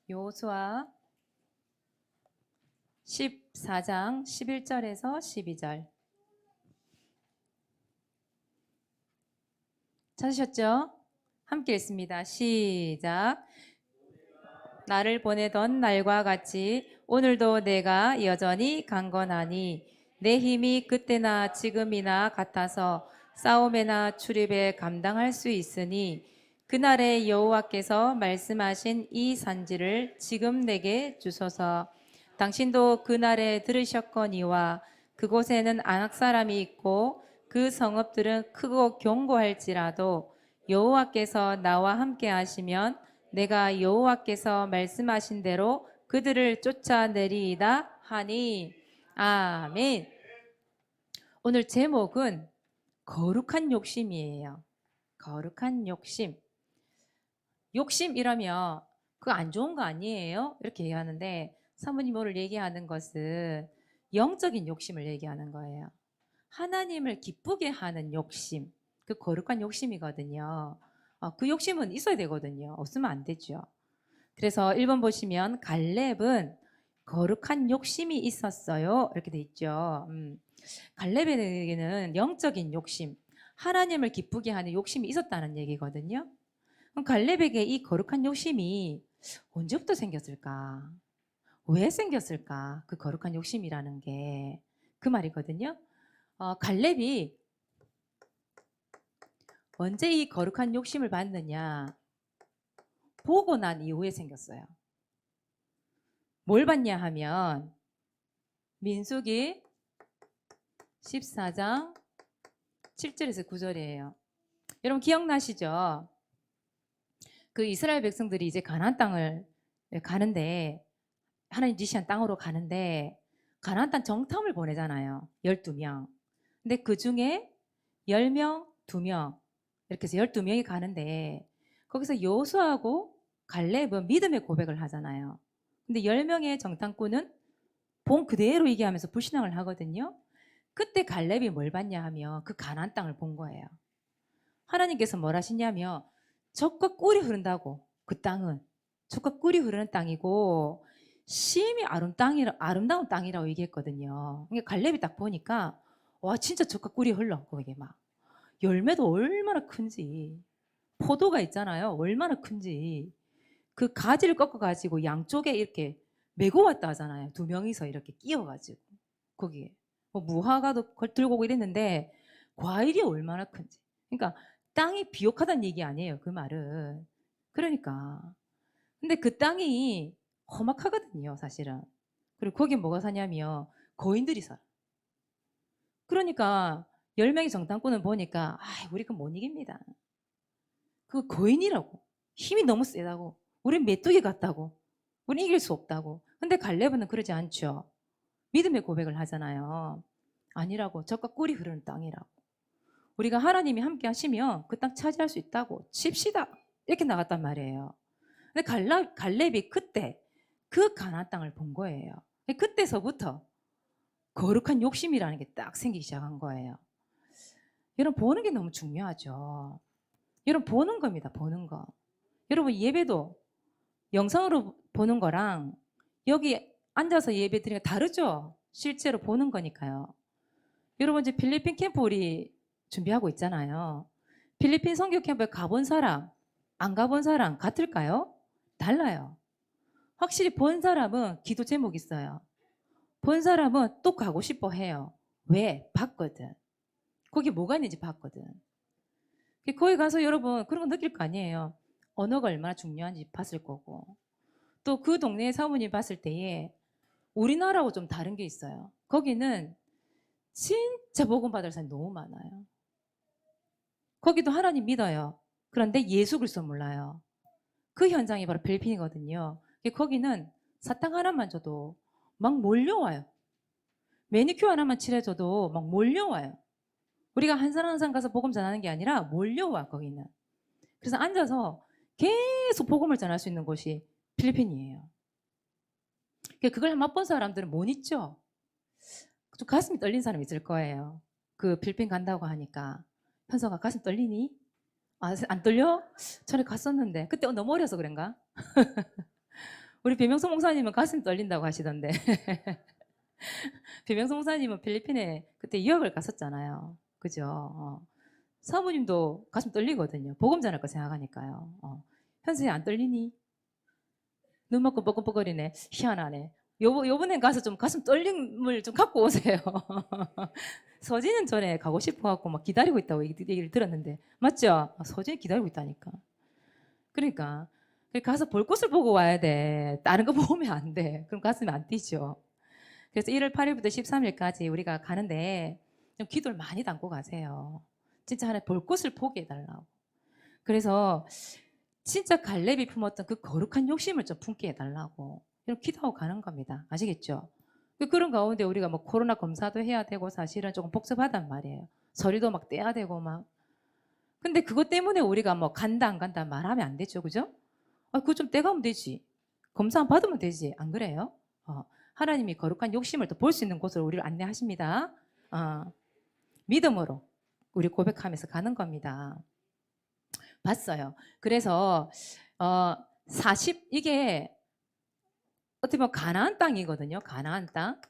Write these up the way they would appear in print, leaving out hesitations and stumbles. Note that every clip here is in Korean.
여호수아 14장 11절에서 12절. 찾으셨죠? 함께 읽습니다. 시작. 나를 보내던 날과 같이 오늘도 내가 여전히 강건하니 내 힘이 그때나 지금이나 같아서 싸움에나 출입에 감당할 수 있으니 그날에 여호와께서 말씀하신 이 산지를 지금 내게 주소서. 당신도 그날에 들으셨거니와 그곳에는 안악 사람이 있고 그 성읍들은 크고 견고할지라도 여호와께서 나와 함께 하시면 내가 여호와께서 말씀하신 대로 그들을 쫓아내리이다 하니. 아멘. 오늘 제목은 거룩한 욕심이에요. 거룩한 욕심. 욕심이라면 그거 안 좋은 거 아니에요? 이렇게 얘기하는데 사모님 오늘 얘기하는 것은 영적인 욕심을 얘기하는 거예요. 하나님을 기쁘게 하는 욕심, 그 거룩한 욕심이거든요. 그 욕심은 있어야 되거든요. 없으면 안 되죠. 그래서 1번 보시면 갈렙은 거룩한 욕심이 있었어요. 이렇게 돼 있죠. 갈렙에게는 영적인 욕심, 하나님을 기쁘게 하는 욕심이 있었다는 얘기거든요. 그럼 갈렙에게 이 거룩한 욕심이 언제부터 생겼을까? 왜 생겼을까? 그 거룩한 욕심이라는 게 그 말이거든요. 갈렙이 언제 이 거룩한 욕심을 받느냐? 보고 난 이후에 생겼어요. 뭘 봤냐 하면 민수기 14장 7절에서 9절이에요. 여러분 기억나시죠? 그 이스라엘 백성들이 이제 가나안 땅을 가는데 하나님 지시한 땅으로 가는데 가나안 땅 정탐을 보내잖아요. 12명. 근데 그 중에 10명, 2명 이렇게 해서 12명이 가는데 거기서 여호수아하고 갈렙은 믿음의 고백을 하잖아요. 근데 10명의 정탐꾼은 본 그대로 얘기하면서 불신앙을 하거든요. 그때 갈렙이 뭘 봤냐 하면 그 가나안 땅을 본 거예요. 하나님께서 뭘 하시냐면 젖과 꿀이 흐른다고. 그 땅은 젖과 꿀이 흐르는 땅이고 심히 아름다운 땅이라고 얘기했거든요. 그러니까 갈렙이 딱 보니까 와 진짜 젖과 꿀이 흘러. 거기에 막 열매도 얼마나 큰지, 포도가 있잖아요. 얼마나 큰지. 그 가지를 꺾어가지고 양쪽에 이렇게 메고 왔다 하잖아요. 두 명이서 이렇게 끼어가지고 거기에 뭐 무화과도 들고 오고 이랬는데 과일이 얼마나 큰지. 그러니까 땅이 비옥하다는 얘기 아니에요. 그 말은. 그러니까. 근데 그 땅이 험악하거든요. 사실은. 그리고 거기 뭐가 사냐면 거인들이 살아. 그러니까 10명의 정탐꾼은 보니까 우리 그 못 이깁니다. 그 거인이라고. 힘이 너무 세다고. 우린 메뚜기 같다고. 우린 이길 수 없다고. 근데 갈렙은 그러지 않죠. 믿음의 고백을 하잖아요. 아니라고. 젖과 꿀이 흐르는 땅이라고. 우리가 하나님이 함께 하시면 그 땅 차지할 수 있다고. 칩시다. 이렇게 나갔단 말이에요. 근데 갈렙이 그때 그 가나안 땅을 본 거예요. 그때서부터 거룩한 욕심이라는 게 딱 생기기 시작한 거예요. 여러분 보는 게 너무 중요하죠. 여러분 보는 겁니다. 보는 거. 여러분 예배도 영상으로 보는 거랑 여기 앉아서 예배 드리는 게 다르죠. 실제로 보는 거니까요. 여러분 이제 필리핀 캠프 우리 준비하고 있잖아요. 필리핀 선교 캠프에 가본 사람, 안 가본 사람 같을까요? 달라요. 확실히 본 사람은 기도 제목 있어요. 본 사람은 또 가고 싶어 해요. 왜? 봤거든. 거기 뭐가 있는지 봤거든. 거기 가서 여러분 그런 거 느낄 거 아니에요. 언어가 얼마나 중요한지 봤을 거고. 또 그 동네 사모님 봤을 때에 우리나라하고 좀 다른 게 있어요. 거기는 진짜 복음 받을 사람이 너무 많아요. 거기도 하나님 믿어요. 그런데 예수 그리스도 몰라요. 그 현장이 바로 필리핀이거든요. 거기는 사탕 하나만 줘도 막 몰려와요. 매니큐어 하나만 칠해줘도 막 몰려와요. 우리가 한 사람 한 사람 가서 복음 전하는 게 아니라 몰려와 거기는. 그래서 앉아서 계속 복음을 전할 수 있는 곳이 필리핀이에요. 그걸 맛본 사람들은 못 잊죠. 좀 가슴이 떨린 사람 있을 거예요. 그 필리핀 간다고 하니까 현성아 가슴 떨리니? 안 떨려? 전에 갔었는데 그때 너무 어려서 그런가? 우리 배명수 목사님은 가슴 떨린다고 하시던데. 배명수 목사님은 필리핀에 그때 유학을 갔었잖아요. 그죠? 사모님도 가슴 떨리거든요. 복음 전할 거 생각하니까요. 현수야 안 떨리니? 눈만 끔뻑끔뻑거리네. 희한하네. 요번엔 가서 좀 가슴 떨림을 좀 갖고 오세요. 서진은 전에 가고 싶어갖고 막 기다리고 있다고 얘기를 들었는데. 맞죠? 서진이 기다리고 있다니까. 그러니까. 가서 볼 곳을 보고 와야 돼. 다른 거 보면 안 돼. 그럼 가슴이 안 뛰죠. 그래서 1월 8일부터 13일까지 우리가 가는데 좀 기도를 많이 담고 가세요. 진짜 하나 볼 곳을 보게 해달라고. 그래서 진짜 갈렙이 품었던 그 거룩한 욕심을 좀 품게 해달라고 이런 기도하고 가는 겁니다. 아시겠죠? 그런 가운데 우리가 뭐 코로나 검사도 해야 되고 사실은 조금 복잡하단 말이에요. 서류도 막 떼야 되고 막. 근데 그것 때문에 우리가 뭐 간다 안 간다 말하면 안 되죠. 그죠? 그거 좀 떼가면 되지. 검사 안 받으면 되지. 안 그래요? 하나님이 거룩한 욕심을 또 볼 수 있는 곳으로 우리를 안내하십니다. 믿음으로 우리 고백하면서 가는 겁니다. 봤어요. 그래서 이게 어떻게 보면 가나안 땅이거든요. 가나안 땅.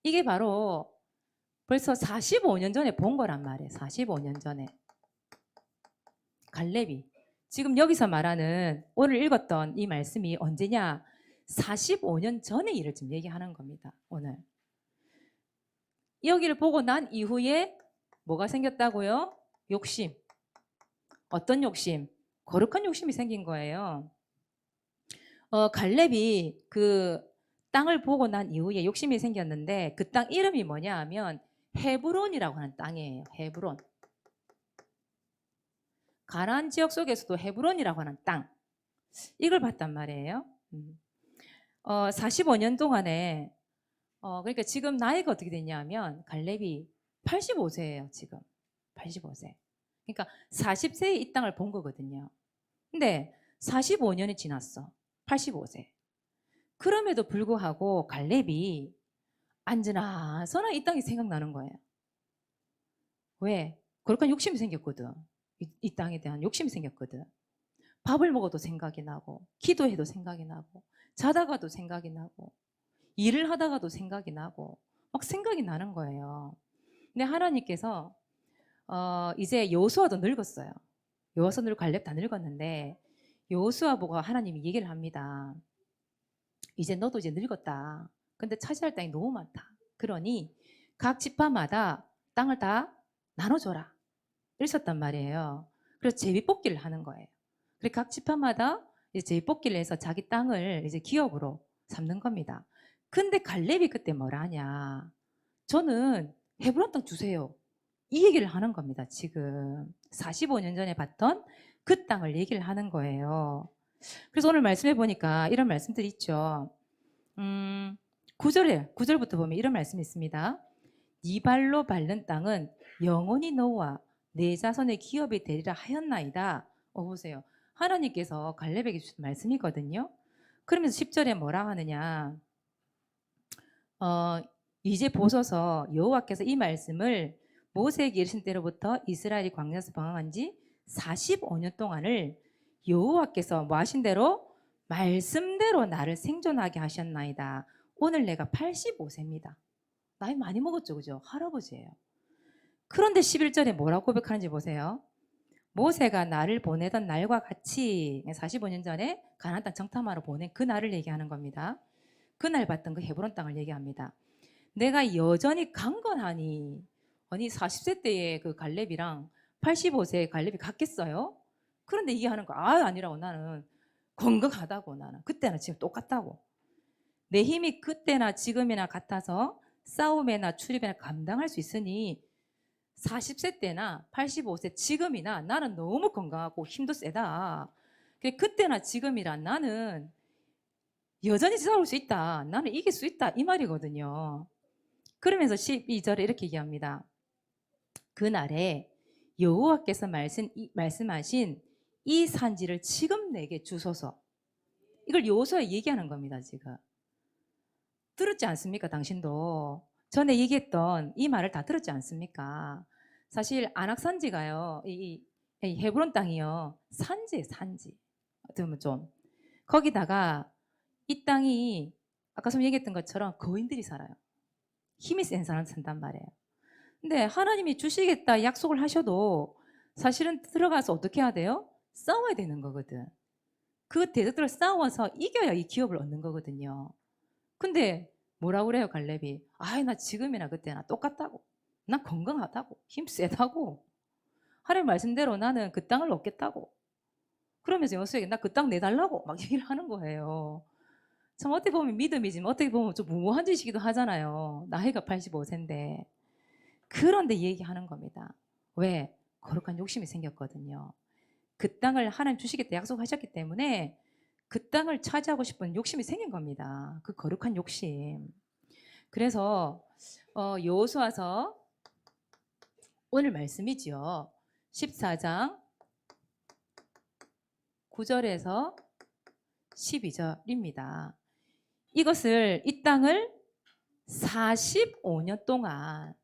이게 바로 벌써 45년 전에 본 거란 말이에요. 45년 전에. 갈렙이. 지금 여기서 말하는 오늘 읽었던 이 말씀이 언제냐? 45년 전의 일을 지금 얘기하는 겁니다. 오늘. 여기를 보고 난 이후에 뭐가 생겼다고요? 욕심. 어떤 욕심? 거룩한 욕심이 생긴 거예요. 갈렙이 그 땅을 보고 난 이후에 욕심이 생겼는데 그 땅 이름이 뭐냐 하면 헤브론이라고 하는 땅이에요. 헤브론. 가나안 지역 속에서도 헤브론이라고 하는 땅. 이걸 봤단 말이에요. 45년 동안에 그러니까 지금 나이가 어떻게 됐냐면 갈렙이 85세예요. 지금 85세. 그러니까 40세에 이 땅을 본 거거든요. 근데 45년이 지났어. 85세. 그럼에도 불구하고 갈렙이 안전하서나 이 땅이 생각나는 거예요. 왜? 거룩한 욕심이 생겼거든. 이 땅에 대한 욕심이 생겼거든. 밥을 먹어도 생각이 나고 기도해도 생각이 나고 자다가도 생각이 나고 일을 하다가도 생각이 나고 막 생각이 나는 거예요. 근데 하나님께서 이제 여호수아도 늙었어요. 여호수아 늙고 갈렙 다 늙었는데 여호수아 보고 하나님이 얘기를 합니다. 이제 너도 이제 늙었다. 근데 차지할 땅이 너무 많다. 그러니 각 지파마다 땅을 다 나눠줘라. 이랬었단 말이에요. 그래서 제비뽑기를 하는 거예요. 그래서 각 지파마다 이제 제비뽑기를 해서 자기 땅을 이제 기업으로 삼는 겁니다. 근데 갈렙이 그때 뭐라 하냐. 저는 헤브론 땅 주세요. 이 얘기를 하는 겁니다. 지금 45년 전에 봤던 그 땅을 얘기를 하는 거예요. 그래서 오늘 말씀해 보니까 이런 말씀들이 있죠. 9절부터 보면 이런 말씀이 있습니다. 네 발로 밟는 땅은 영원히 너와 내 자손의 기업이 되리라 하였나이다. 보세요. 하나님께서 갈렙에게 주신 말씀이거든요. 그러면서 10절에 뭐라 하느냐. 이제 보소서 여호와께서 이 말씀을 모세에게 이르신 때로부터 이스라엘이 광야에서 방황한 지 45년 동안을 여호와께서 뭐 하신 대로 말씀대로 나를 생존하게 하셨나이다. 오늘 내가 85세입니다. 나이 많이 먹었죠. 그죠? 할아버지예요. 그런데 11절에 뭐라고 고백하는지 보세요. 모세가 나를 보내던 날과 같이 45년 전에 가나안 땅 정탐하러 보낸 그 날을 얘기하는 겁니다. 그날 봤던 그 헤브론 땅을 얘기합니다. 내가 여전히 강건하니 아니 40세 때의 그 갈렙이랑 85세의 갈렙이 같겠어요? 그런데 이게 하는 거 아니라고. 나는 건강하다고. 나는 그때나 지금 똑같다고. 내 힘이 그때나 지금이나 같아서 싸움이나 출입이나 감당할 수 있으니 40세 때나 85세 지금이나 나는 너무 건강하고 힘도 세다. 그때나 지금이라 나는 여전히 싸울 수 있다. 나는 이길 수 있다. 이 말이거든요. 그러면서 12절에 이렇게 얘기합니다. 그날에 여호와께서 말씀하신 이 산지를 지금 내게 주소서. 이걸 여호수아에 얘기하는 겁니다. 지금. 들었지 않습니까? 당신도. 전에 얘기했던 이 말을 다 들었지 않습니까? 사실 안악산지가요. 이 헤브론 땅이요. 산지. 어떻게 보면 좀 거기다가 이 땅이 아까 좀 얘기했던 것처럼 거인들이 살아요. 힘이 센 사람 산단 말이에요. 근데 하나님이 주시겠다 약속을 하셔도 사실은 들어가서 어떻게 해야 돼요? 싸워야 되는 거거든. 그 대적들을 싸워서 이겨야 이 기업을 얻는 거거든요. 근데 뭐라고 그래요, 갈렙이? 아이, 나 지금이나 그때나 똑같다고. 난 건강하다고. 힘 세다고. 하나님 말씀대로 나는 그 땅을 얻겠다고. 그러면서 여호수아에게 나 그 땅 내달라고 막 얘기를 하는 거예요. 참 어떻게 보면 믿음이지만 어떻게 보면 좀 무모한 짓이기도 하잖아요. 나이가 85세인데. 그런데 얘기하는 겁니다. 왜? 거룩한 욕심이 생겼거든요. 그 땅을 하나님 주시겠다 약속하셨기 때문에 그 땅을 차지하고 싶은 욕심이 생긴 겁니다. 그 거룩한 욕심. 그래서 여호수아서 오늘 말씀이지요. 14장 9절에서 12절입니다. 이것을 이 땅을 45년 동안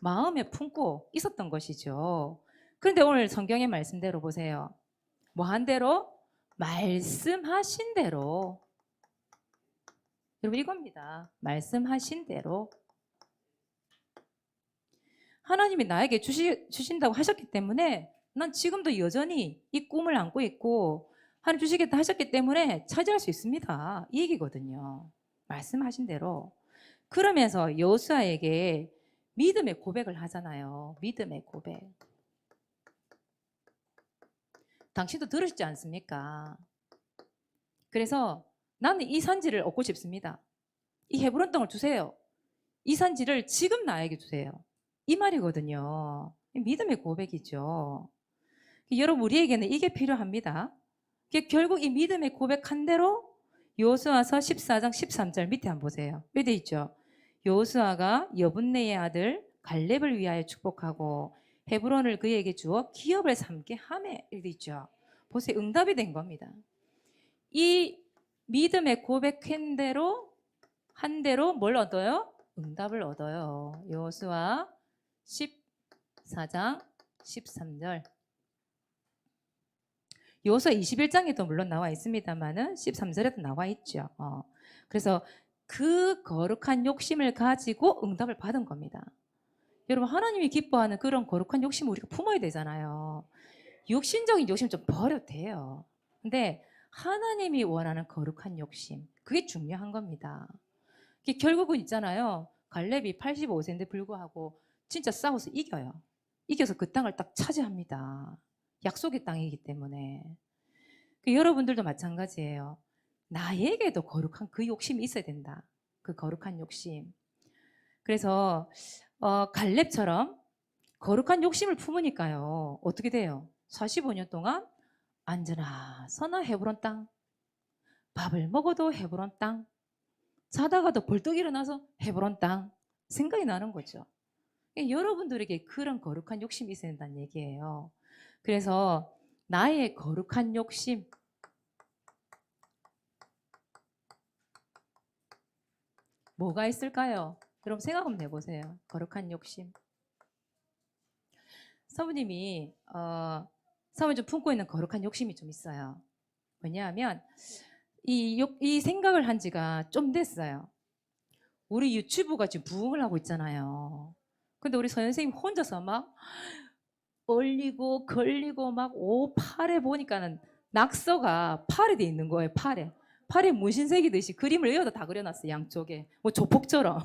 마음에 품고 있었던 것이죠. 그런데 오늘 성경의 말씀대로 보세요. 뭐 한 대로? 말씀하신 대로. 여러분 이겁니다. 말씀하신 대로. 하나님이 나에게 주신다고 하셨기 때문에 난 지금도 여전히 이 꿈을 안고 있고 하나님 주시겠다 하셨기 때문에 차지할 수 있습니다. 이 얘기거든요. 말씀하신 대로. 그러면서 여호수아에게 믿음의 고백을 하잖아요. 믿음의 고백. 당신도 들으시지 않습니까? 그래서 나는 이 산지를 얻고 싶습니다. 이 헤브론 땅을 주세요. 이 산지를 지금 나에게 주세요. 이 말이거든요. 믿음의 고백이죠. 여러분 우리에게는 이게 필요합니다. 결국 이 믿음의 고백한 대로 여호수아서 14장 13절 밑에 한번 보세요. 여기 돼 있죠. 여호수아가 여분네의 아들 갈렙을 위하여 축복하고 헤브론을 그에게 주어 기업을 삼게 하매 이렇게 있죠. 보세요. 응답이 된 겁니다. 이 믿음의 고백한 대로 한 대로 뭘 얻어요? 응답을 얻어요. 여호수아 14장 13절. 여호수아 21장에도 물론 나와 있습니다만은 13절에도 나와 있죠. 그래서 그 거룩한 욕심을 가지고 응답을 받은 겁니다. 여러분 하나님이 기뻐하는 그런 거룩한 욕심을 우리가 품어야 되잖아요. 육신적인 욕심 좀 버려도 돼요. 근데 하나님이 원하는 거룩한 욕심, 그게 중요한 겁니다. 결국은 있잖아요. 갈렙이 85세인데 불구하고 진짜 싸워서 이겨요. 이겨서 그 땅을 딱 차지합니다. 약속의 땅이기 때문에. 여러분들도 마찬가지예요. 나에게도 거룩한 그 욕심이 있어야 된다. 그 거룩한 욕심. 그래서 갈렙처럼 거룩한 욕심을 품으니까요. 어떻게 돼요? 45년 동안 앉으나 서나 헤브론 땅, 밥을 먹어도 헤브론 땅, 자다가도 벌떡 일어나서 헤브론 땅 생각이 나는 거죠. 여러분들에게 그런 거룩한 욕심이 있어야 된다는 얘기예요. 그래서 나의 거룩한 욕심, 뭐가 있을까요? 여러분 생각 한번 해보세요. 거룩한 욕심. 사모님이 좀 품고 있는 거룩한 욕심이 좀 있어요. 왜냐하면 이 생각을 한 지가 좀 됐어요. 우리 유튜브가 지금 부흥을 하고 있잖아요. 근데 우리 선생님 혼자서 막 얼리고 걸리고 막 팔에 보니까는 낙서가 팔에 돼 있는 거예요. 팔에 문신색이듯이 그림을 여기다 다 그려놨어요. 양쪽에 뭐 조폭처럼.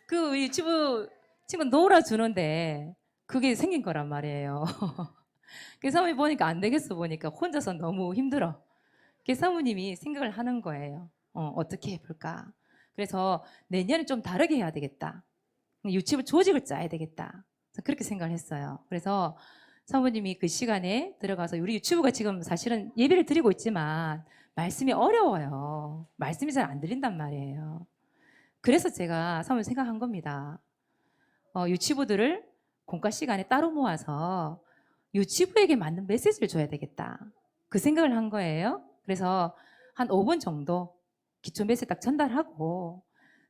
그 유튜브 친구 놀아주는데 그게 생긴 거란 말이에요. 그 사모님 보니까 안 되겠어 보니까 혼자서 너무 힘들어. 그 사모님이 생각을 하는 거예요. 어떻게 해볼까? 그래서 내년에 좀 다르게 해야 되겠다. 유튜브 조직을 짜야 되겠다. 그렇게 생각을 했어요. 그래서 사모님이 그 시간에 들어가서 우리 유튜브가 지금 사실은 예배를 드리고 있지만 말씀이 어려워요. 말씀이 잘 안 들린단 말이에요. 그래서 제가 사모님 생각한 겁니다. 유튜브들을 공과 시간에 따로 모아서 유튜브에게 맞는 메시지를 줘야 되겠다. 그 생각을 한 거예요. 그래서 한 5분 정도 기초 메시지 딱 전달하고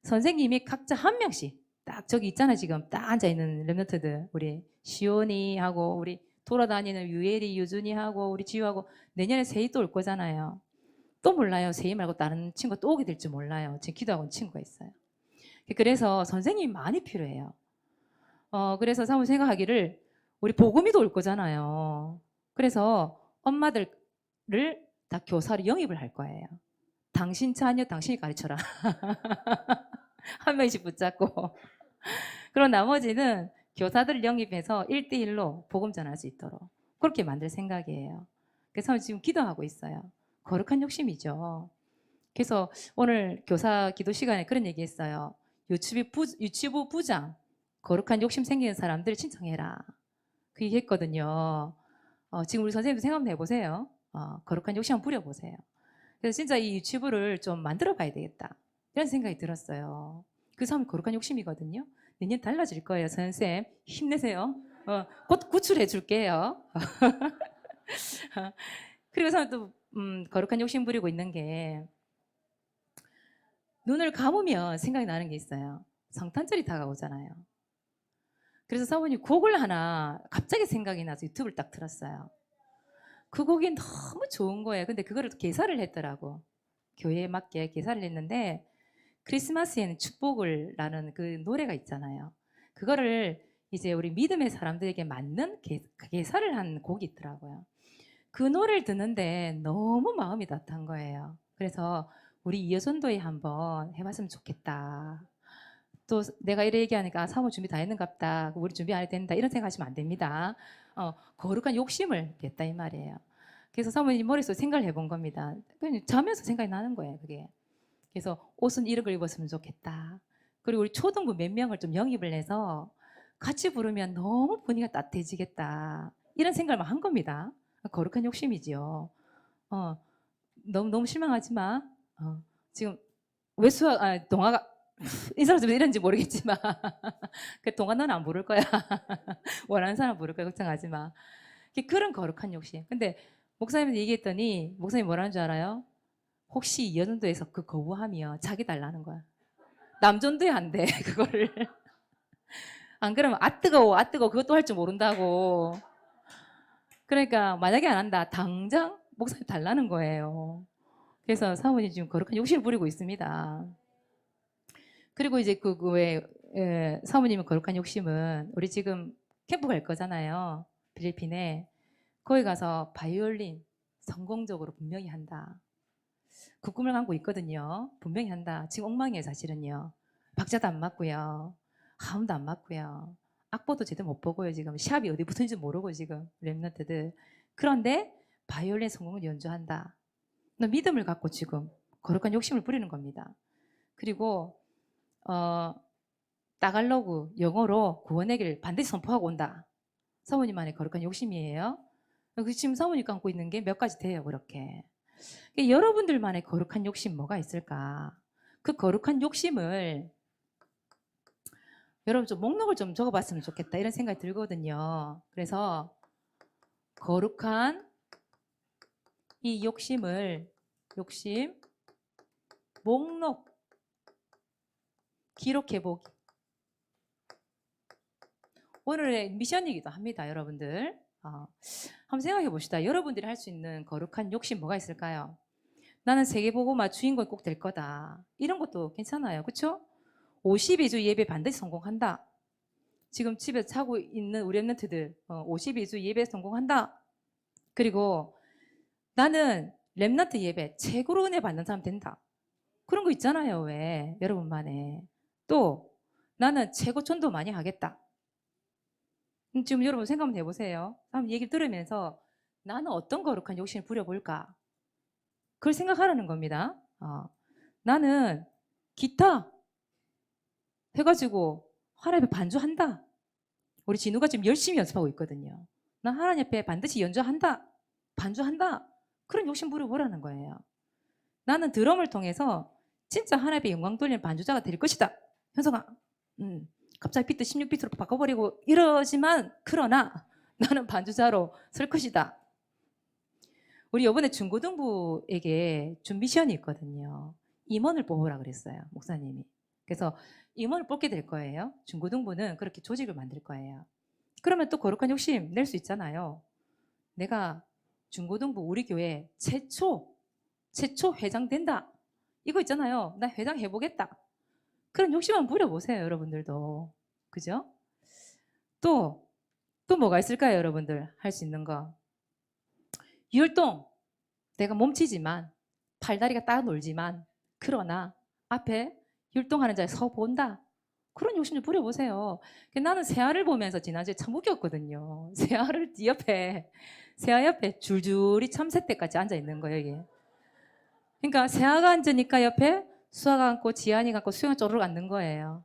선생님이 각자 한 명씩 딱 저기 있잖아 지금 딱 앉아있는 랩런트들 우리 시온이하고 우리 돌아다니는 유엘이, 유준이하고 우리 지유하고 내년에 세희 또 올 거잖아요. 또 몰라요. 세희 말고 다른 친구 또 오게 될지 몰라요. 지금 기도하고 있는 친구가 있어요. 그래서 선생님이 많이 필요해요. 그래서 사모 생각하기를 우리 복음이도 올 거잖아요. 그래서 엄마들을 다 교사로 영입을 할 거예요. 당신 자녀 당신이 가르쳐라. 한 명씩 붙잡고. 그럼 나머지는 교사들 영입해서 1대1로 복음 전할 수 있도록 그렇게 만들 생각이에요. 그래서 지금 기도하고 있어요. 거룩한 욕심이죠. 그래서 오늘 교사 기도 시간에 그런 얘기 했어요. 유치부 부장, 거룩한 욕심 생기는 사람들 신청해라. 그 얘기 했거든요. 지금 우리 선생님도 생각 한번 해보세요. 거룩한 욕심 한번 부려보세요. 그래서 진짜 이 유치부를 좀 만들어 봐야 되겠다. 이런 생각이 들었어요. 그 사람이 거룩한 욕심이거든요. 내년 달라질 거예요. 선생님 힘내세요. 곧 구출해 줄게요. 그리고 사람 또 거룩한 욕심 부리고 있는 게 눈을 감으면 생각이 나는 게 있어요. 성탄절이 다가오잖아요. 그래서 사모님 곡을 하나 갑자기 생각이 나서 유튜브를 딱 틀었어요. 그 곡이 너무 좋은 거예요. 근데 그거를 개사를 했더라고. 교회에 맞게 개사를 했는데 크리스마스에는 축복을 라는 그 노래가 있잖아요. 그거를 이제 우리 믿음의 사람들에게 맞는 개사를 한 곡이 있더라고요. 그 노래를 듣는데 너무 마음이 따뜻한 거예요. 그래서 우리 이여전도에 한번 해봤으면 좋겠다. 또 내가 이래 얘기하니까 사모 준비 다 했는갑다. 우리 준비 안 해도 된다. 이런 생각하시면 안 됩니다. 거룩한 욕심을 냈다 이 말이에요. 그래서 사모님 머릿속에 생각을 해본 겁니다. 그냥 자면서 생각이 나는 거예요. 그게. 그래서 옷은 이런 걸 입었으면 좋겠다. 그리고 우리 초등부 몇 명을 좀 영입을 해서 같이 부르면 너무 분위기가 따뜻해지겠다. 이런 생각을 한 겁니다. 거룩한 욕심이지요. 너무 실망하지 마. 지금 동화가 이 사람 좀 이런지 모르겠지만 그 동화 너는 안 부를 거야. 원하는 사람 부를 거야. 걱정하지 마. 그런 거룩한 욕심. 근데 목사님한테 얘기했더니 목사님 뭐라는 줄 알아요? 혹시 이여전도에서 그 거부하면 자기 달라는 거야. 남전도에 안 돼. 그거를. 안 그러면 뜨거워 그것도 할 줄 모른다고. 그러니까 만약에 안 한다 당장 목사님 달라는 거예요. 그래서 사모님 지금 거룩한 욕심을 부리고 있습니다. 그리고 이제 그외 사모님의 거룩한 욕심은 우리 지금 캠프 갈 거잖아요. 필리핀에. 거기 가서 바이올린 성공적으로 분명히 한다. 그 꿈을 안고 있거든요. 분명히 한다. 지금 엉망이에요, 사실은요. 박자도 안 맞고요. 하음도 안 맞고요. 악보도 제대로 못 보고요, 지금. 샵이 어디 붙은지 모르고 지금 랩런트들. 그런데 바이올린 성공을 연주한다. 믿음을 갖고 지금 거룩한 욕심을 부리는 겁니다. 그리고 따갈로그 영어로 구원의 길 반드시 선포하고 온다. 사모님만의 거룩한 욕심이에요. 지금 사모님 갖고 있는 게 몇 가지 돼요, 그렇게. 여러분들만의 거룩한 욕심 뭐가 있을까? 그 거룩한 욕심을 여러분 좀 목록을 좀 적어봤으면 좋겠다 이런 생각이 들거든요. 그래서 거룩한 이 욕심 목록 기록해보기. 오늘의 미션이기도 합니다, 여러분들. 한번 생각해 봅시다. 여러분들이 할 수 있는 거룩한 욕심 뭐가 있을까요? 나는 세계복음화 주인공이 꼭 될 거다. 이런 것도 괜찮아요. 그렇죠? 52주 예배 반드시 성공한다. 지금 집에 자고 있는 우리 랩런트들 52주 예배 성공한다. 그리고 나는 랩런트 예배 최고로 은혜 받는 사람 된다. 그런 거 있잖아요. 왜? 여러분만의. 또 나는 최고 전도 많이 하겠다. 지금 여러분 생각 한번 해보세요. 한번 얘기를 들으면서 나는 어떤 거룩한 욕심을 부려볼까? 그걸 생각하라는 겁니다. 나는 기타 해가지고 하나님 앞에 반주한다. 우리 진우가 지금 열심히 연습하고 있거든요. 난 하나님 앞에 반드시 연주한다. 반주한다. 그런 욕심 부려보라는 거예요. 나는 드럼을 통해서 진짜 하나님의 영광 돌리는 반주자가 될 것이다. 현성아, 갑자기 비트 16비트로 바꿔버리고 이러지만 그러나 나는 반주자로 설 것이다. 우리 이번에 중고등부에게 준 미션이 있거든요. 임원을 뽑으라 그랬어요. 목사님이. 그래서 임원을 뽑게 될 거예요. 중고등부는 그렇게 조직을 만들 거예요. 그러면 또 거룩한 욕심 낼 수 있잖아요. 내가 중고등부 우리 교회 최초 회장 된다. 이거 있잖아요. 나 회장 해보겠다. 그런 욕심 한번 부려보세요, 여러분들도. 그죠? 또 뭐가 있을까요, 여러분들? 할 수 있는 거. 율동. 내가 몸치지만, 팔다리가 따라 놀지만, 그러나 앞에 율동하는 자에 서 본다. 그런 욕심 좀 부려보세요. 나는 새알을 보면서 지난주에 참 웃겼거든요. 새알을 새알 옆에 줄줄이 참새 때까지 앉아 있는 거예요, 이게. 그러니까 새아가 앉으니까 옆에 수아가 앉고 지안이가 앉고 수영이 쪼르륵 앉는 거예요.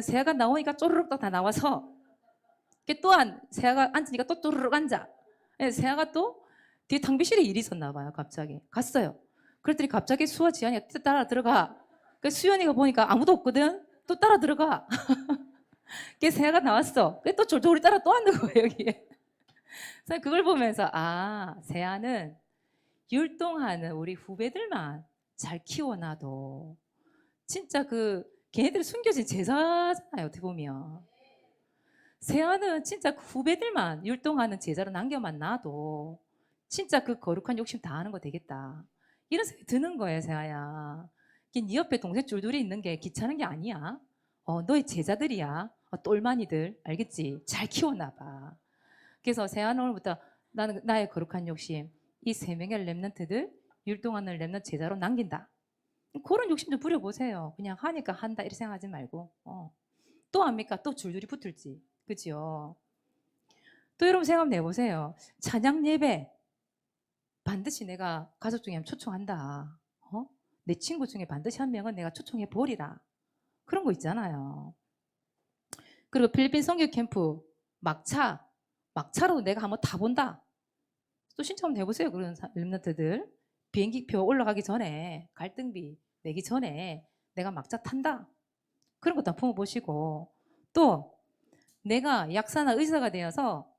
새아가 나오니까 쪼르륵 또 다 나와서 또한 새아가 앉으니까 또 쪼르륵 앉아. 새아가 또 뒤에 탕비실에 일이 있었나 봐요. 갑자기 갔어요. 그랬더니 갑자기 수아 지안이가 따라 들어가. 수연이가 보니까 아무도 없거든. 또 따라 들어가. 새아가 나왔어. 또 졸졸이 따라 또 앉는 거예요, 여기에. 그래서 그걸 보면서 새아는 율동하는 우리 후배들만 잘 키워놔도 진짜 걔네들이 숨겨진 제자잖아요, 어떻게 보면. 새아는 진짜 후배들만 율동하는 제자로 남겨만 놔도 진짜 거룩한 욕심 다 하는 거 되겠다. 이런 생각이 드는 거예요, 새아야. 네 옆에 동생 줄줄이 있는 게 귀찮은 게 아니야. 너의 제자들이야. 똘마니들, 알겠지? 잘 키워놔봐. 그래서 새아는 오늘부터 나는 나의 거룩한 욕심, 이 3명의 렘넌트들, 율동하는 렘넌트 제자로 남긴다. 그런 욕심 좀 부려보세요. 그냥 하니까 한다 이렇게 생각하지 말고. 또 합니까? 또 줄줄이 붙을지. 그죠? 또 여러분 생각 내보세요. 찬양 예배 반드시 내가 가족 중에 초청한다. 내 친구 중에 반드시 한 명은 내가 초청해 보리라. 그런 거 있잖아요. 그리고 필리핀 선교 캠프 막차로 내가 한번 타본다. 또 신청 한번 해보세요. 그런 렘넌트들. 비행기표 올라가기 전에 갈등비 내기 전에 내가 막차 탄다. 그런 것도 한번 품어보시고 또 내가 약사나 의사가 되어서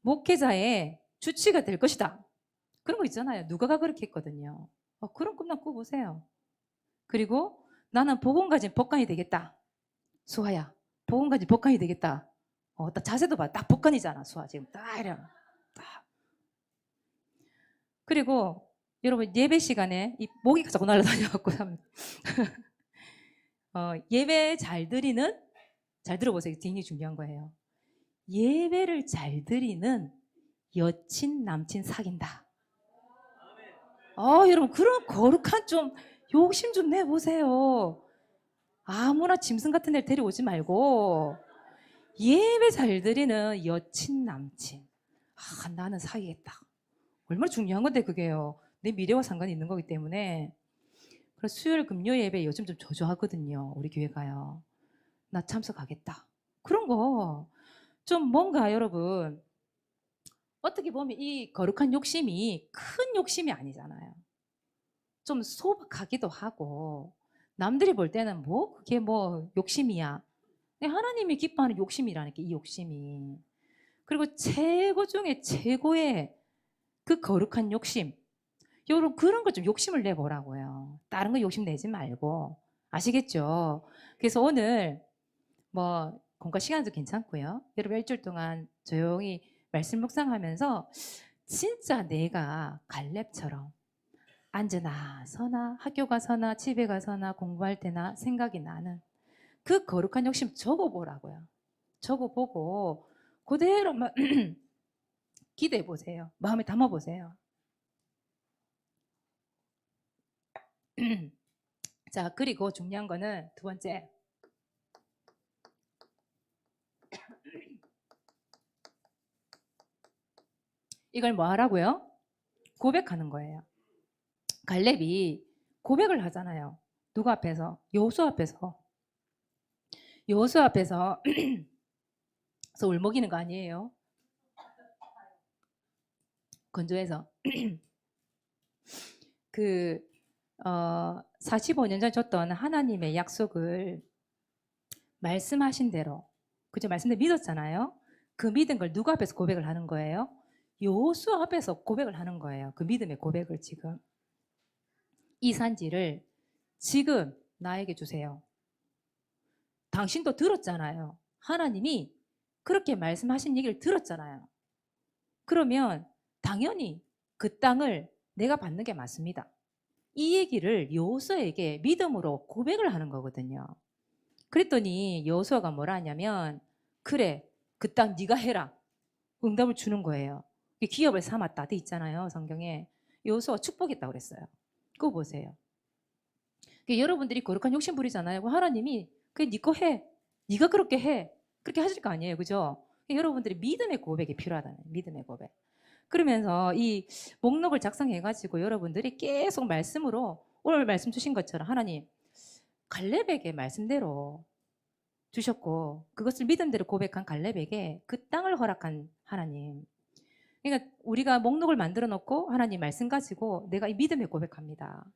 목회자의 주치가 될 것이다. 그런 거 있잖아요. 누가가 그렇게 했거든요. 그런 꿈나 꿔보세요. 그리고 나는 복음 가진 법관이 되겠다. 수아야, 복음 가진 법관이 되겠다. 딱 자세도 봐. 딱 법관이잖아, 수아. 지금 딱 이래. 딱. 그리고 여러분 예배 시간에 이 모기가 자꾸 날아다녀갖고 예배 잘 들어보세요. 굉장히 중요한 거예요. 예배를 잘 드리는 여친 남친 사귄다. 여러분 그런 거룩한 좀 욕심 좀 내보세요. 아무나 짐승 같은 애를 데려오지 말고 예배 잘 드리는 여친 남친. 나는 사귀겠다. 얼마나 중요한 건데 그게요. 내 미래와 상관이 있는 거기 때문에. 그래서 수요일 금요 예배 요즘 좀 저조하거든요. 우리 교회가요. 나 참석하겠다. 그런 거 좀 뭔가 여러분 어떻게 보면 이 거룩한 욕심이 큰 욕심이 아니잖아요. 좀 소박하기도 하고 남들이 볼 때는 그게 욕심이야. 하나님이 기뻐하는 욕심이라니까 이 욕심이. 그리고 최고 중에 최고의 그 거룩한 욕심. 여러분 그런 거 좀 욕심을 내보라고요. 다른 거 욕심 내지 말고. 아시겠죠? 그래서 오늘 공과 시간도 괜찮고요. 여러분 일주일 동안 조용히 말씀 묵상하면서 진짜 내가 갈렙처럼 앉으나 서나 학교 가서나 집에 가서나 공부할 때나 생각이 나는 그 거룩한 욕심 적어보라고요. 적어보고 그대로 기대해 보세요. 마음에 담아 보세요. 자, 그리고 중요한 거는 두 번째. 이걸 뭐 하라고요? 고백하는 거예요. 갈렙이 고백을 하잖아요. 누구 앞에서? 여호수아 앞에서. 여호수아 앞에서 그래서 울먹이는 거 아니에요? 건조해서 45년 전에 줬던 하나님의 약속을 말씀하신 대로 그죠? 말씀대로 믿었잖아요. 그 믿은 걸 누구 앞에서 고백을 하는 거예요? 여호수아 앞에서 고백을 하는 거예요. 그 믿음의 고백을 지금. 이 산지를 지금 나에게 주세요. 당신도 들었잖아요. 하나님이 그렇게 말씀하신 얘기를 들었잖아요. 그러면 당연히 그 땅을 내가 받는 게 맞습니다. 이 얘기를 여호수아에게 믿음으로 고백을 하는 거거든요. 그랬더니 여호수아가 뭐라 하냐면 그래 그 땅 네가 해라 응답을 주는 거예요. 기업을 삼았다 돼 있잖아요 성경에. 여호수아가 축복했다고 그랬어요. 그거 보세요. 여러분들이 거룩한 욕심 부리잖아요. 하나님이 그게 네 거 해. 네가 그렇게 해. 그렇게 하실 거 아니에요. 그죠? 여러분들이 믿음의 고백이 필요하다는 믿음의 고백. 그러면서 이 목록을 작성해가지고 여러분들이 계속 말씀으로 오늘 말씀 주신 것처럼 하나님 갈렙에게 말씀대로 주셨고 그것을 믿음대로 고백한 갈렙에게 그 땅을 허락한 하나님. 그러니까 우리가 목록을 만들어 놓고 하나님 말씀 가지고 내가 이 믿음의 고백합니다.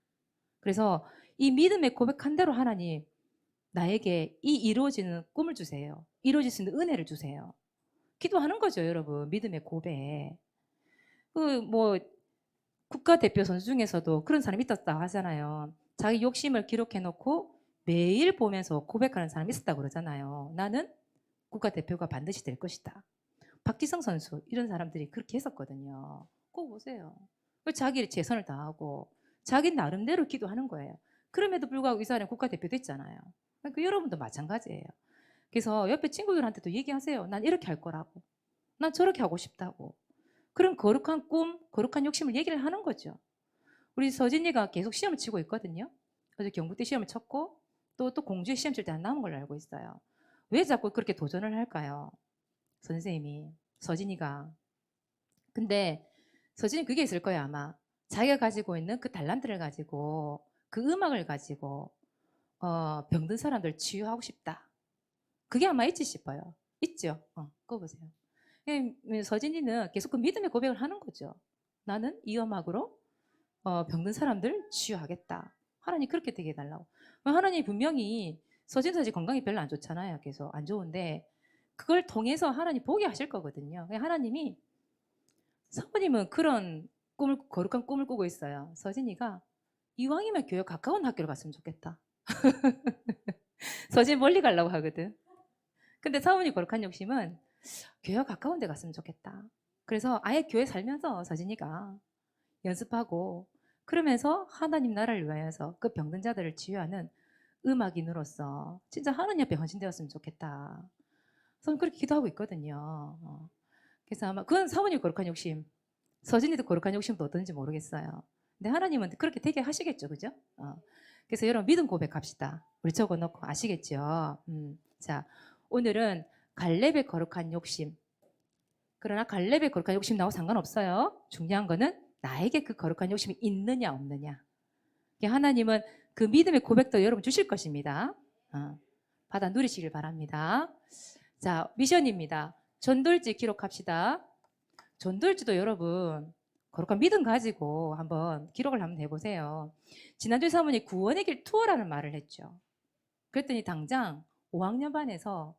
그래서 이 믿음의 고백한 대로 하나님 나에게 이 이루어지는 꿈을 주세요. 이루어질 수 있는 은혜를 주세요. 기도하는 거죠, 여러분. 믿음의 고백. 그 뭐 국가대표 선수 중에서도 그런 사람이 있었다 하잖아요. 자기 욕심을 기록해 놓고 매일 보면서 고백하는 사람이 있었다고 그러잖아요. 나는 국가대표가 반드시 될 것이다. 박지성 선수 이런 사람들이 그렇게 했었거든요. 그거 보세요. 자기 최선을 다하고 자기 나름대로 기도하는 거예요. 그럼에도 불구하고 이 사람이 국가대표 됐잖아요. 그러니까 여러분도 마찬가지예요. 그래서 옆에 친구들한테도 얘기하세요. 난 이렇게 할 거라고. 난 저렇게 하고 싶다고. 그런 거룩한 꿈, 거룩한 욕심을 얘기를 하는 거죠. 우리 서진이가 계속 시험을 치고 있거든요. 어제 경북대 시험을 쳤고 또 공주에 시험 칠 때 안 나온 걸로 알고 있어요. 왜 자꾸 그렇게 도전을 할까요? 선생님이 서진이가. 근데 서진이 그게 있을 거예요 아마. 자기가 가지고 있는 그 달란트를 가지고 그 음악을 가지고 병든 사람들 치유하고 싶다. 그게 아마 있지 싶어요. 있죠? 그거 보세요. 서진이는 계속 그 믿음의 고백을 하는 거죠. 나는 이 음악으로 병든 사람들 치유하겠다. 하나님 그렇게 되게 해달라고. 하나님이 분명히 서진 사실 건강이 별로 안 좋잖아요. 계속 안 좋은데 그걸 통해서 하나님 보게 하실 거거든요. 하나님이 사모님은 그런 꿈을 거룩한 꿈을 꾸고 있어요. 서진이가 이왕이면 교회 가까운 학교를 갔으면 좋겠다. 서진 멀리 가려고 하거든. 근데 사모님 거룩한 욕심은 교회 가까운 데 갔으면 좋겠다. 그래서 아예 교회 살면서 서진이가 연습하고 그러면서 하나님 나라를 위하여서 그 병든 자들을 치유하는 음악인으로서 진짜 하나님 앞에 헌신되었으면 좋겠다. 저는 그렇게 기도하고 있거든요. 그래서 아마 그건 사모님 거룩한 욕심. 서진이도 거룩한 욕심도 어떤지 모르겠어요. 근데 하나님은 그렇게 되게 하시겠죠, 그죠? 그래서 여러분 믿음 고백합시다. 우리 적어놓고 아시겠죠? 자, 오늘은 갈렙의 거룩한 욕심. 그러나 갈렙의 거룩한 욕심 나하고 상관없어요. 중요한 거는 나에게 그 거룩한 욕심이 있느냐 없느냐. 하나님은 그 믿음의 고백도 여러분 주실 것입니다. 받아 누리시길 바랍니다. 자, 미션입니다. 전돌지 기록합시다. 전돌지도 여러분 거룩한 믿음 가지고 한번 기록을 한번 해보세요. 지난주에 사모님 구원의 길 투어라는 말을 했죠. 그랬더니 당장 5학년 반에서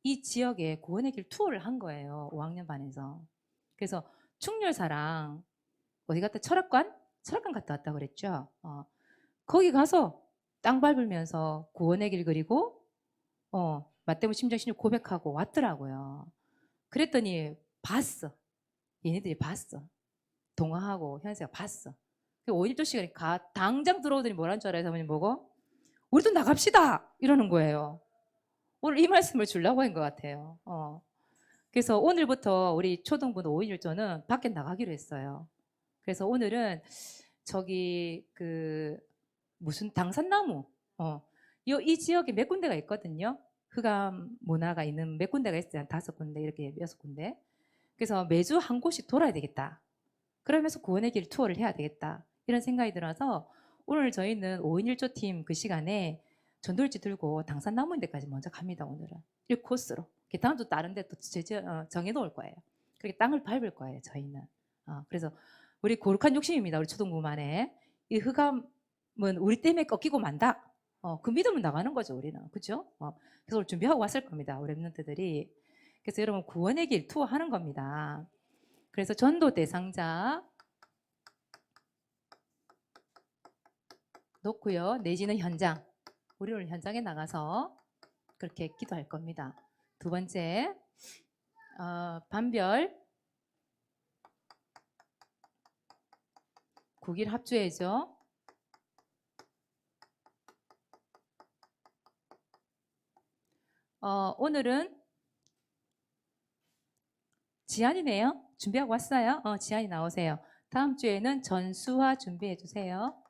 이 지역에 구원의 길 투어를 한 거예요. 5학년 반에서. 그래서 충렬사랑 어디 갔다 철학관 갔다 왔다 그랬죠. 거기 가서 땅 밟으면서 구원의 길 그리고 맞대고 심정신을 고백하고 왔더라고요. 그랬더니 봤어. 얘네들이 봤어. 동화하고 현세가 봤어. 5일조 시간에 당장 들어오더니 뭐라는 줄 알아요? 사모님 보고? 우리도 나갑시다! 이러는 거예요. 오늘 이 말씀을 주려고 한 것 같아요. 그래서 오늘부터 우리 초등부 5일조는 밖에 나가기로 했어요. 그래서 오늘은 저기 무슨 당산나무 이 지역에 몇 군데가 있거든요. 흑암 문화가 있는 몇 군데가 있어요. 한 5군데 이렇게 6군데. 그래서 매주 한 곳씩 돌아야 되겠다. 그러면서 구원의 길 투어를 해야 되겠다. 이런 생각이 들어서 오늘 저희는 5인 1조 팀 그 시간에 전돌지 들고 당산나무 데까지 먼저 갑니다. 오늘은 이 코스로. 다음 주 다른 데 또 정해놓을 거예요. 그렇게 땅을 밟을 거예요. 저희는. 그래서 우리 거룩한 욕심입니다. 우리 초등부만에 이 흑암은 우리 때문에 꺾이고 만다. 그 믿음은 나가는 거죠. 우리는. 그렇죠? 그래서 오늘 준비하고 왔을 겁니다. 우리 랩런트들이. 그래서 여러분 구원의 길 투어 하는 겁니다. 그래서 전도 대상자 놓고요. 내지는 현장. 우리 오늘 현장에 나가서 그렇게 기도할 겁니다. 두 번째, 반별, 국일 합주해죠. 오늘은 지안이네요. 준비하고 왔어요? 지안이 나오세요. 다음 주에는 전수화 준비해 주세요.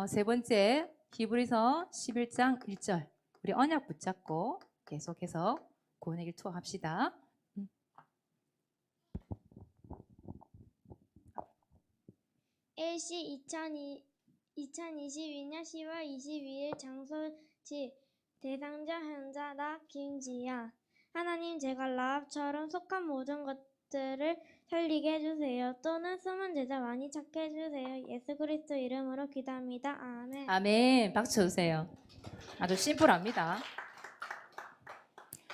세 번째, 히브리서 11장 1절. 우리 언약 붙잡고 계속해서 구원의 길 투어 합시다. LC 2022년 10월 22일 장소지 대상자 현자 나 김지야. 하나님, 제가 라합처럼 속한 모든 것들을 살리게 해주세요. 또는 숨은 제자 많이 찾게 해주세요. 예수 그리스도 이름으로 기도합니다. 아멘. 아멘. 박수 쳐주세요. 아주 심플합니다.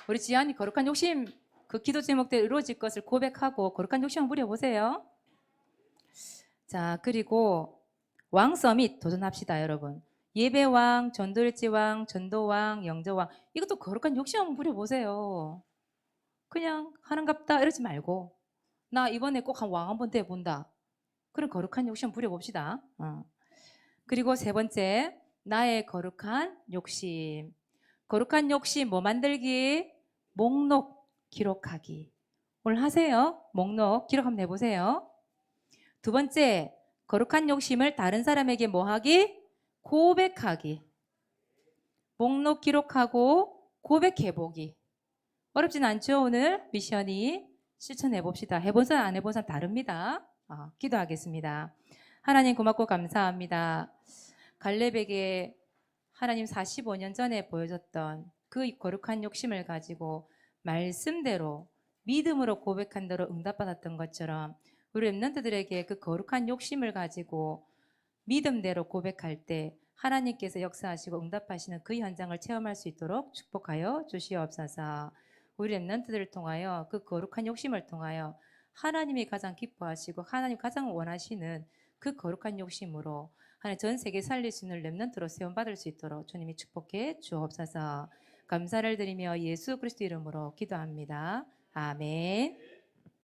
우리 지안이 거룩한 욕심, 그 기도 제목대로 이루어질 것을 고백하고 거룩한 욕심 한번 부려보세요. 자, 그리고 왕 서밋 도전합시다, 여러분. 예배왕, 전도일지왕, 전도왕, 영저왕, 이것도 거룩한 욕심 한번 부려보세요. 그냥 하는갑다 이러지 말고 나 이번에 꼭 한 왕 한번 돼본다. 그런 거룩한 욕심 한번 부려봅시다. 그리고 세 번째, 나의 거룩한 욕심. 거룩한 욕심 뭐 만들기? 목록 기록하기. 오늘 하세요. 목록 기록 한번 해보세요. 두 번째, 거룩한 욕심을 다른 사람에게 뭐 하기? 고백하기. 목록 기록하고 고백해보기. 어렵진 않죠? 오늘 미션이 실천해봅시다. 해본 사람 안 해본 사람 다릅니다. 기도하겠습니다. 하나님 고맙고 감사합니다. 갈렙에게 하나님 45년 전에 보여줬던 그 거룩한 욕심을 가지고 말씀대로 믿음으로 고백한 대로 응답받았던 것처럼 우리 렘넌트들에게 그 거룩한 욕심을 가지고 믿음대로 고백할 때 하나님께서 역사하시고 응답하시는 그 현장을 체험할 수 있도록 축복하여 주시옵소서. 우리 렘넌트들을 통하여 그 거룩한 욕심을 통하여 하나님이 가장 기뻐하시고 하나님 가장 원하시는 그 거룩한 욕심으로 하나님 전 세계 살릴 수 있는 렘넌트로 세움받을 수 있도록 주님이 축복해 주옵소서. 감사를 드리며 예수 그리스도 이름으로 기도합니다. 아멘.